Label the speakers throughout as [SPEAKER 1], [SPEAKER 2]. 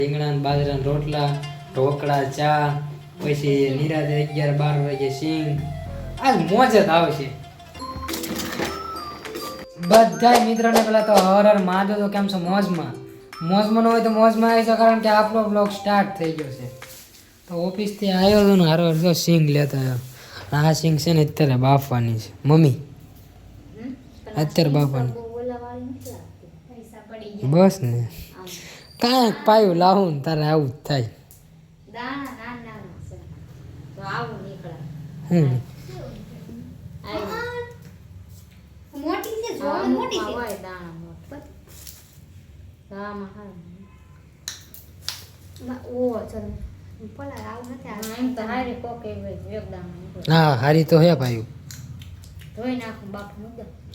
[SPEAKER 1] રીંગણા બાજરાના રોટલા, ઢોકળા, ચા, પછી નિરાતે 11-12 વાગે સિંગ. આજ મોજ જ આવશે. બધા મિત્રોને પેલા તો હર માધો તો કેમ છો મોજમાં ન હોય તો મોજમાં આવી છે, કારણ કે આપણો બ્લોગ સ્ટાર્ટ થઈ ગયો છે. તો ઓફિસથી આવ્યો હતો ને હારો જો સિંગ લેતો આવ્યો. આ સિંગ છે ને અત્યારે બાફવાની છે મમ્મી, અત્યારે બાફવાની. બસ ને કાંઈક પાયું લાવું ને તારે આવું જ થાય. હા હારી તો હે પાયું.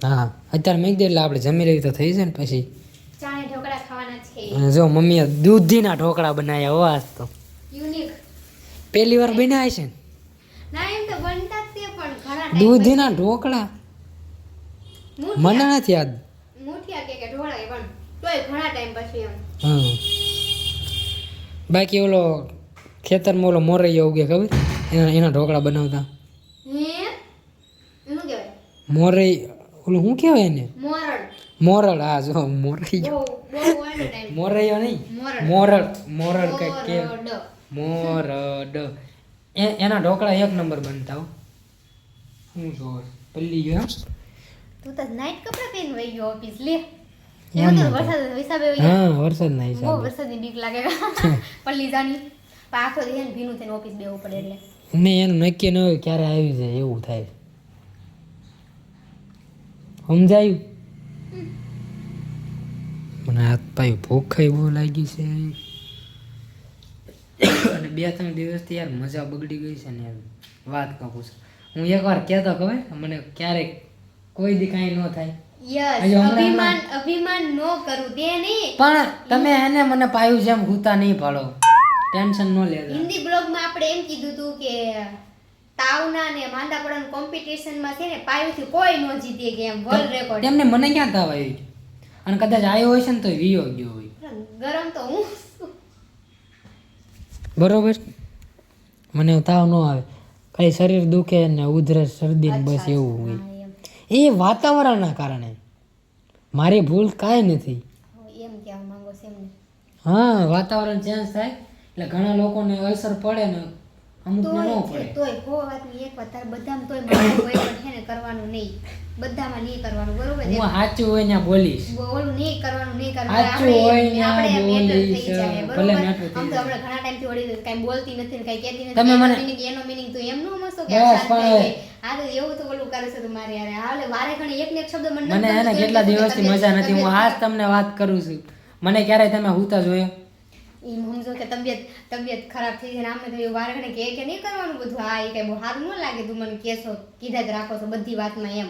[SPEAKER 1] હા અત્યારે મેં એટલે આપણે જમી રહી તો થઈ જાય ને પછી. જો મમ્મીએ દૂધીના ઢોકળા બનાવ્યા હો આજ તો. પહેલી વાર બનાવ્યા છે ને દૂધીના ઢોકળા. મને નથી યાદ. બાકી ઓલો ખેતરમાં ઓલો મોરૈયો ઉગે ખબર, એના ઢોકળા બનાવતા. મોરઈ ઓલું શું કહેવાય એને? મોરળ. હા જો મોરૈયો, મોરૈયો નહીં મોરળ કઈક કે મોરડ. એના ઢોકળા એક નંબર બનતા હો. હું જો પલ્લી ગયો.
[SPEAKER 2] તું તો નાઈટ કપડા પહેરીને વઈ ગયો ઓફિસ લે.
[SPEAKER 1] વરસાદ ના હિસાબે
[SPEAKER 2] બહુ વરસાદની બીક લાગે પલ્લી જાની પાખો દે ને ભીનું થઈને ઓફિસ બેવું પડે એટલે.
[SPEAKER 1] મેં એનું નક્કી ન હોય ક્યારે આવી જાય એવું થાય. સમજાયું? મને હાથ પાયું ભૂખાઈ બહુ લાગી છે અને 2-3 દિવસથી યાર મજા બગડી ગઈ છે ને યાર વાત ન પૂછો. હું એકવાર કહેતો ખબર મને ક્યારેક કોઈ દી કાંઈ ન થાય.
[SPEAKER 2] અભિમાન નો કરું તે નહીં,
[SPEAKER 1] પણ તમે એને મને પાયું જેમ હુતા નહીં પાડો, ટેન્શન ન લેતા.
[SPEAKER 2] હિન્દી બ્લોગમાં આપણે એમ કીધું હતું કે તાવના ને માંદા પડવાનું કોમ્પિટિશનમાં છે ને પાયુંથી કોઈ નો જીતે કે એમ વર્લ્ડ રેકોર્ડ.
[SPEAKER 1] તેમને મને ક્યાં તાવ આવ્યો અને કદાચ આવ્યો હોય છે ને તો વિયો ગયો હોય.
[SPEAKER 2] ગરમ તો હું
[SPEAKER 1] બરોબર. મને તાવ ન આવે, કઈ શરીર દુખે ને ઉધરસ શરદી ને બસ એવું હોય. એ વાતાવરણના કારણે, મારી ભૂલ કાંઈ નથી.
[SPEAKER 2] એમ કહેવા માંગો છે એમને?
[SPEAKER 1] હા વાતાવરણ ચેન્જ થાય એટલે ઘણા લોકોને અસર પડે ને અમુકને ન પડે.
[SPEAKER 2] તોય હો વાતની એક વાત તારે બધામાં તોય મારે કોઈ પણ છે ને કરવાનું નહીં, બધામાં નહીં કરવાનું. બરોબર?
[SPEAKER 1] હું સાચું હોય ને બોલીશ,
[SPEAKER 2] ઓલું નહીં કરવાનું
[SPEAKER 1] સાચું હોય ને
[SPEAKER 2] આપણે
[SPEAKER 1] બોલીશ. ભલે મેટર
[SPEAKER 2] આમ તો આપણે ઘણા ટાઈમથી ઓળી કઈ બોલતી નથી ને કઈ કહેતી નથી.
[SPEAKER 1] તમે મને
[SPEAKER 2] એનો મીનિંગ તો એમ નો મસ્તો કે
[SPEAKER 1] બસ પણ
[SPEAKER 2] આ તો એવું તો ઓલું કરે છે તમારે યાર. હાલે વારે ઘણે એક ને એક શબ્દ મને
[SPEAKER 1] એને કેટલા દિવસથી મજા નથી. હું આજ તમને વાત કરું છું. મને ક્યારે તમે હુતા જોયો?
[SPEAKER 2] એમ સમજો કે તબિયત ખરાબ થઈ જાય આમે તો વારે ઘણે કે નહીં કરવાનું બધું. હા એ કઈ બહુ સારું ન લાગે. તું મને કહેશો કીધા જ રાખો છો બધી વાતમાં એમ.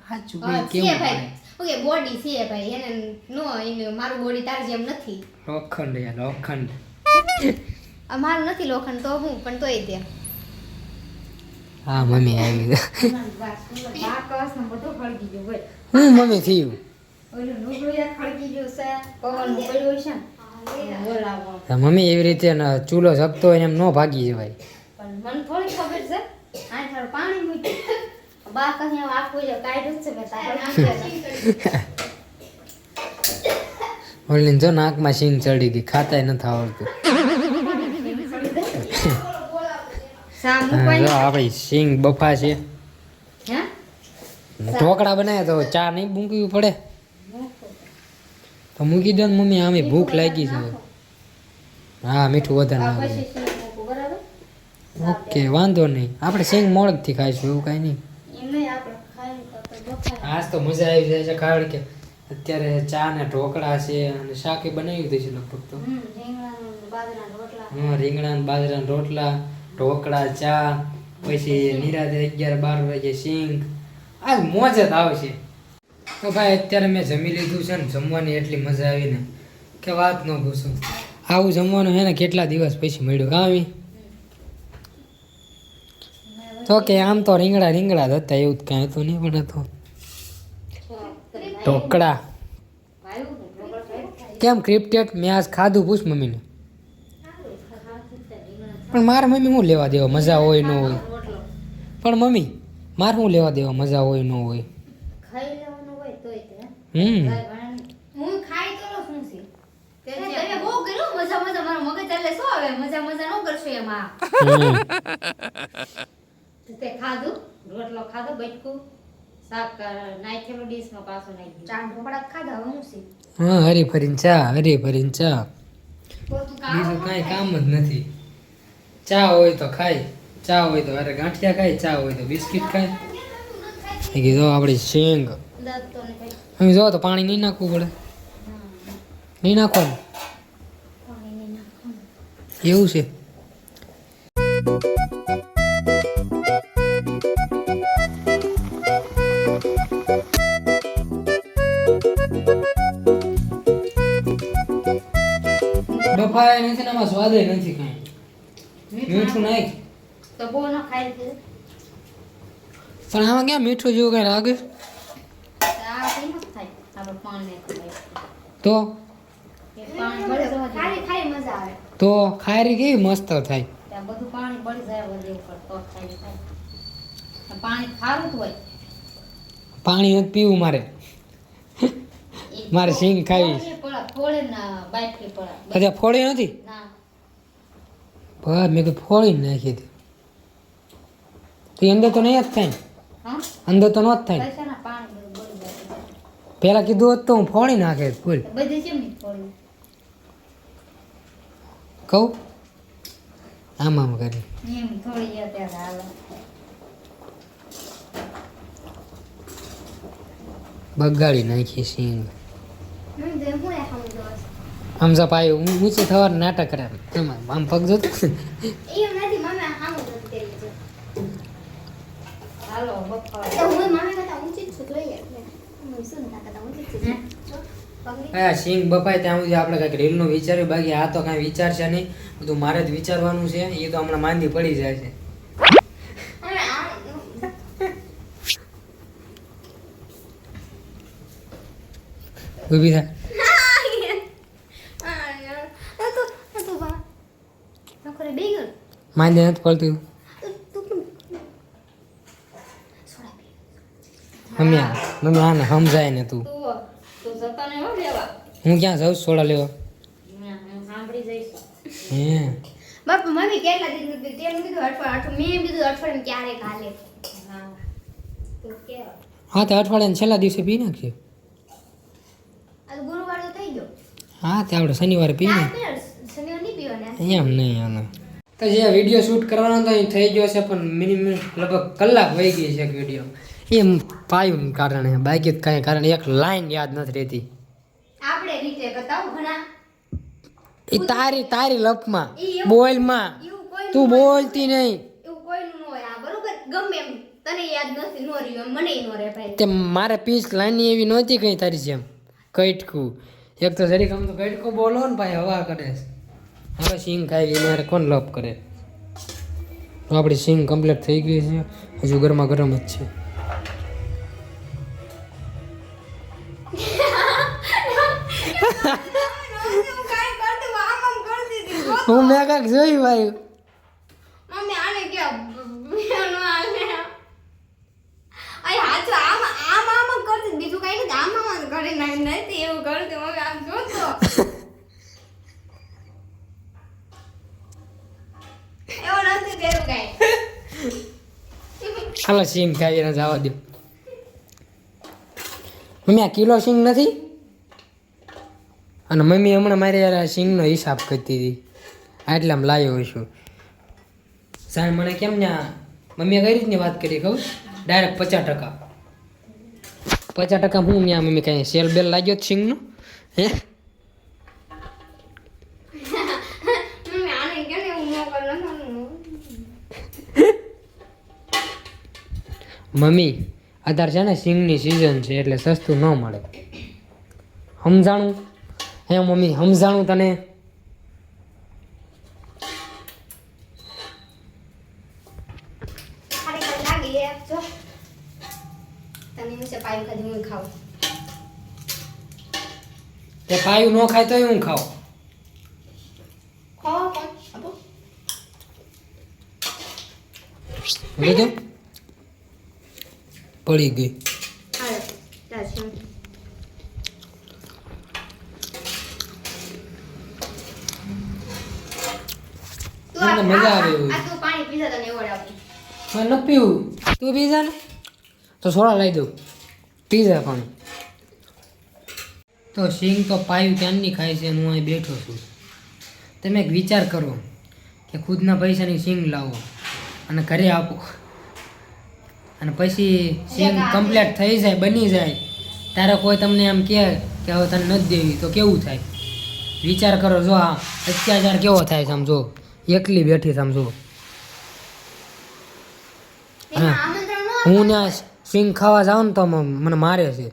[SPEAKER 1] સાચું કેવું
[SPEAKER 2] ભાઈ ઓકે બોડી છે ભાઈ એને નો મારું બોડી તાર જેમ નથી.
[SPEAKER 1] લોખંડ યાર લોખંડ.
[SPEAKER 2] મારું નથી લોખંડ તો હું પણ તોય તે.
[SPEAKER 1] હા મમ્મી આવી ગઈ.
[SPEAKER 2] બાકસ ને બધું ખળગી ગયું ભાઈ.
[SPEAKER 1] હું મમ્મી થયું
[SPEAKER 2] ઓલું નુગડું યાર ખળગી ગયું છે. પવન પડ્યો છે ને
[SPEAKER 1] મમ્મી એવી રીતે ચૂલો જગતો હોય એમ ન ભાગી જવાય.
[SPEAKER 2] પણ મને થોડી ખબર છે આ થોડું પાણી મૂક્યું બા કહે આખું જે કાઢ્યું છે મેં તારે
[SPEAKER 1] ઓલી જો નાકમાં સિંગ ચડી ગઈ, ખાતાય નથી આવડતું. જો આપણી સિંગ બફા છે. ઢોકળા બનાવ્યા તો ચા નહીં મૂકવી પડે તો મૂકી દો ને મમ્મી. આમે ભૂખ લાગી છે. હા મીઠું વધારે નાખો. ઓકે વાંધો નહીં, આપણે સિંગ મોડકથી ખાઈશું એવું કાંઈ નહીં. આજ તો મજા આવી જાય છે કારણ કે અત્યારે ચા ને ઢોકળા છે અને શાકે બનાવી દઈશું લગભગ તો. હા રીંગણા બાજરાના રોટલા, ઢોકળા, ચા, પછી નિરાતે 11-12 વાગે સિંગ. આજ મોજ જ આવશે. તો ભાઈ અત્યારે મેં જમી લીધું છે ને જમવાની એટલી મજા આવી ને કે વાત ન પૂછો. આવું જમવાનું છે ને કેટલા દિવસ પછી મળ્યું કાવી. તો કે આમ તો રીંગણા જ હતા એવું જ કાંઈ હતું નહીં, પણ હતું ઢોકળા. કેમ ક્રિપ્ટેડ મેં આજ ખાધું પૂછ મમ્મીને. પણ મારા મમ્મી હું લેવા દેવા મજા હોય ન હોય
[SPEAKER 2] રોટલો
[SPEAKER 1] પણ મમ્મી મારે શું લેવા દેવા મજા હોય ન હોય
[SPEAKER 2] ખાઈ લેવાનું હોય તોય તે
[SPEAKER 1] હમ
[SPEAKER 2] હું ખાઈ તો લો શું છે તમે બહુ કર્યું મજા મજા મારો મગજ એટલે શું આવે મજા મજા ન કરશો એમાં તે ખાધું રોટલો ખાધો બટકું શાક નાખેલું ડીશમાં પાછો નાખી ચાર ઢોકળા ખાધા હવે હું છે
[SPEAKER 1] હા હરી ફરીને ચા
[SPEAKER 2] બધું કામ
[SPEAKER 1] બીજું કાંઈ કામ જ નથી ચા હોય તો ખાય ચા હોય તો અરે ગાંઠિયા ખાય ચા હોય તો બિસ્કિટ ખાય એ કીધું આપણી શેંગ
[SPEAKER 2] દત્તો ને કઈ
[SPEAKER 1] અમે જો તો પાણી નહીં નાખવું પડે નહીં નાખવાનું
[SPEAKER 2] પાણી નહીં નાખવાનું
[SPEAKER 1] એવું છે બફાય નથી ને આમાં સ્વાદ નથી કાંઈ મીઠું નાખ
[SPEAKER 2] તો બહુ ન ખાઈ લીધું
[SPEAKER 1] પણ આમાં ક્યાં મીઠું જેવું કઈ લાગે
[SPEAKER 2] આ કઈ મસ્ત થાય આપણે પાણી નાખી
[SPEAKER 1] તો
[SPEAKER 2] પાણી બળી જવા ખાલી ખાઈ મજા આવે
[SPEAKER 1] તો ખાયરી કેવી મસ્ત થાય
[SPEAKER 2] ત્યાં બધું પાણી બળી જાય વધે ઉપર તો ખાઈ થાય પાણી ખારું જ હોય
[SPEAKER 1] પાણી નથી પીવું મારે મારે સિંગ ખાવી
[SPEAKER 2] ફોડે ના બાટલી પડે
[SPEAKER 1] અચ્છા ફોડી નથી
[SPEAKER 2] ના
[SPEAKER 1] બસ મેં કીધું ફોડીને નાખી હતી તો એ અંદર તો નહીં જ થાય ને
[SPEAKER 2] હા
[SPEAKER 1] અંદર તો ન જ થાય
[SPEAKER 2] પૈસા ના પાણી બધું બળી જાય
[SPEAKER 1] પહેલાં કીધું હોત તો હું ફોડી નાખે ફૂલ
[SPEAKER 2] બધી કેમ નહીં ફોડી
[SPEAKER 1] કહું આમ કરી
[SPEAKER 2] એમ થોડી યાદ ત્યારે હાલે
[SPEAKER 1] બગાડી નાખી સિંગ
[SPEAKER 2] હું દે હું એ સમજો
[SPEAKER 1] હમઝા પાય ઊંચી થવાનું નાટક કરે એમાં આમ પગ જોતો
[SPEAKER 2] એ નથી મમ્મી આમ જ કરી છે હાલો બપ્પા તો હું મમ્મી કરતા ઊંચી જ છું તો યાર હું શું ના કરતા ઊંચી જ છું
[SPEAKER 1] હા સિંગ બપાય ત્યાં સુધી આપણે કાંઈક રીલનું વિચાર્યું બાકી આ તો કાંઈ વિચારશે નહીં બધું મારે જ વિચારવાનું છે એ તો હમણાં માંદી પડી જાય છે ઊભી થા માંદી નથી પડતું મમ્મી આને સમજાય ને તું
[SPEAKER 2] તું જતો ને હો લેવા
[SPEAKER 1] હું ક્યાં જાઉં સોડા લેવા
[SPEAKER 2] હું સાંભળી જઈશ
[SPEAKER 1] હે
[SPEAKER 2] બાપા મમ્મી કેટલા દીધું તેનું કીધું અઠવાડિયું મેં કીધું અઠવાડિયું ક્યારે ખાલે હા તો કે
[SPEAKER 1] હા તો અઠવાડિયાના છેલ્લા દિવસે પી નાખીએ
[SPEAKER 2] આ ગુરુવાર તો થઈ ગયો
[SPEAKER 1] હા તે આપણે શનિવારે પી
[SPEAKER 2] ના
[SPEAKER 1] નાખીએ
[SPEAKER 2] શનિવાર નહીં પીવાના
[SPEAKER 1] એમ નહીં આને તો જે વિડીયો શૂટ કરવાનો હતો એ થઈ ગયો છે પણ મિનિમમ લગભગ કલાક વહી ગઈ છે વિડીયો એમ પાયું કારણે બાકી કાંઈ કારણે એક લાઈન યાદ નથી રહેતી
[SPEAKER 2] આપણે રીતે બતાવો ઘણા
[SPEAKER 1] એ તારી લપમાં બોલમાં
[SPEAKER 2] એવું કોઈ
[SPEAKER 1] તું બોલતી નહીં
[SPEAKER 2] એવું કોઈનું ન હોય આ બરોબર ગમે એમ તને યાદ નથી નો રહ્યું મને નો રહે ભાઈ
[SPEAKER 1] તે મારે પીસ લાઈન એવી નહોતી કઈ તારી જેમ કઈટકું એક તો જરીક આમ તો કઈટકું બોલો ને ભાઈ હવા કરે હવે સિંગ ખાઈ એને મારે કોણ લપ કરે તો આપણી સિંગ કમ્પ્લીટ થઈ ગઈ છે હજુ ગરમા ગરમ જ છે હું મેં કાંઈક જોયું ભાઈ
[SPEAKER 2] મમ્મી આને કે નો આને આય હાચો આમ કરતી બીજું કઈ નથી આમ કરે નથી એવું કરતી મમ્મી આમ જોતો એવું નથી તેરું કઈ
[SPEAKER 1] હાલો સિંગ ખાઈને જવા દો મમ્મી આ કિલો સિંગ નથી અને મમ્મી હમણાં મારે યાર આ સિંગનો હિસાબ કરતી હતી આટલામાં લાવ્યો છું સાહેબ મને કેમ ને મમ્મીએ કઈ રીતની વાત કરી કહું ડાયરેક્ટ 50% હું ત્યાં મમ્મી કાંઈ સેલ બેલ લાગ્યો જ સિંગનો હે
[SPEAKER 2] મમ્મી આને કે ને હું નો કર
[SPEAKER 1] મમ્મી અત્યારે છે ને સિંગની સિઝન છે એટલે સસ્તું ન મળે સમજાણું હે મમ્મી સમજાણું તને તે પાયું ન ખાય તોય હું ખાવ હવે તો પડી ગઈ.
[SPEAKER 2] હાલો તાર છે
[SPEAKER 1] મને મજા આવે એવું.
[SPEAKER 2] આ તું પાણી પીધા તને એવોર્ડ આપી
[SPEAKER 1] મને ન પીવું. તું પી જા ને તો સોડા લઈ દઉં. પી જા પણ. તો સિંગ તો પાયું ક્યાંની ખાય છે અને હું અહીં બેઠો છું. તમે એક વિચાર કરો કે ખુદના પૈસાની સિંગ લાવો અને ઘરે આપો અને પછી સિંગ કમ્પ્લીટ થઈ જાય બની જાય ત્યારે કોઈ તમને એમ કહે કે હવે તને નથી દેવી તો કેવું થાય? વિચાર કરો. જો આ અત્યાચાર કેવો થાય છે આમ જો એકલી બેઠી છે આમ જો.
[SPEAKER 2] એમાં આમંત્રણ ન
[SPEAKER 1] હું ત્યાં સિંગ ખાવા જાઉં ને તો મને મારે છે.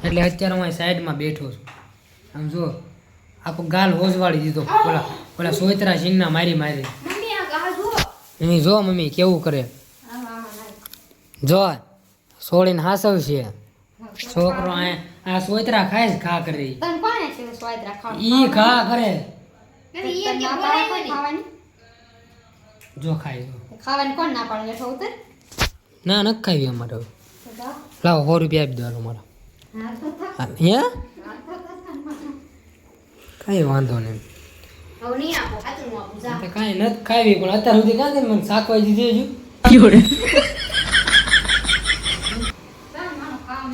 [SPEAKER 1] એટલે અત્યારે હું અહીં સાઈડમાં બેઠો છું. આમ જો આખો ગાલ હોજવાળી દીધો ઓલા સોયતરા સિંગના મારી મારી.
[SPEAKER 2] મમ્મી આ ગા જો
[SPEAKER 1] એની જો મમ્મી કેવું કરે. જો છોડીને હાસવ છે છોકરો. આ સોયતરા ખાય જ ઘા કરે.
[SPEAKER 2] તને કોણે છે સ્વાદ રાખવા
[SPEAKER 1] ઈ ઘા કરે
[SPEAKER 2] નથી એ કે બોલાય નહીં ખાવાની
[SPEAKER 1] જો ખાય જો.
[SPEAKER 2] ખાવાની કોણ ના પાડે બેઠો ઉતર
[SPEAKER 1] ના નથી ખાવી અમારે હવે.
[SPEAKER 2] હા
[SPEAKER 1] લાવો 100 રૂપિયા આપી દો મારા.
[SPEAKER 2] તો થા
[SPEAKER 1] હે કાંઈ વાંધો નહીં.
[SPEAKER 2] હવે નહીં આપો આતું નું આપું જા
[SPEAKER 1] તો કાંઈ નથી ખાવી પણ અત્યાર સુધી કાંઈ મને શાકભાજી દીધી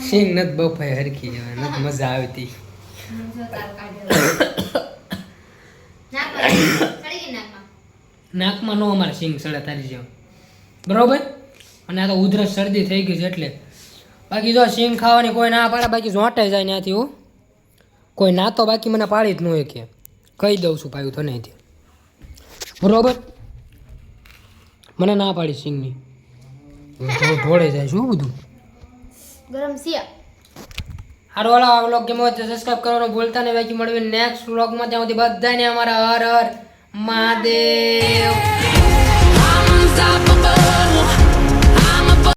[SPEAKER 1] સિંગ નથી બફાઈ હરખી જવાય નથી મજા આવતી.
[SPEAKER 2] જો તાર કાઢે નાકમાં ચડી ગઈ નાકમાં
[SPEAKER 1] નાકમાં નો અમારે સિંગ સડે તારી જેમ બરોબર. અને આ તો ઉધરસ શરદી થઈ ગઈ છે એટલે. બાકી જો સિંગ ખાવાની કોઈ ના પાડે બાકી ઝોંટાઈ જાય ત્યાંથી હું કોઈ ના તો બાકી મને પાડી જ ન હોય કે કહી દઉં છું પાયું તને ત્યાં બરોબર. મને ના પાડી સિંગની ઢોળે જાય શું બધું.
[SPEAKER 2] ગરમ સિયા
[SPEAKER 1] હારું હાલો આ વ્લોગ ગમ્યો હોય તો સબસ્ક્રાઈબ કરવાનું ભૂલતા નહીં. બાકી મળવી નેક્સ્ટ વ્લોગમાં. ત્યાં સુધી બધાને અમારા હર હર મહાદેવ.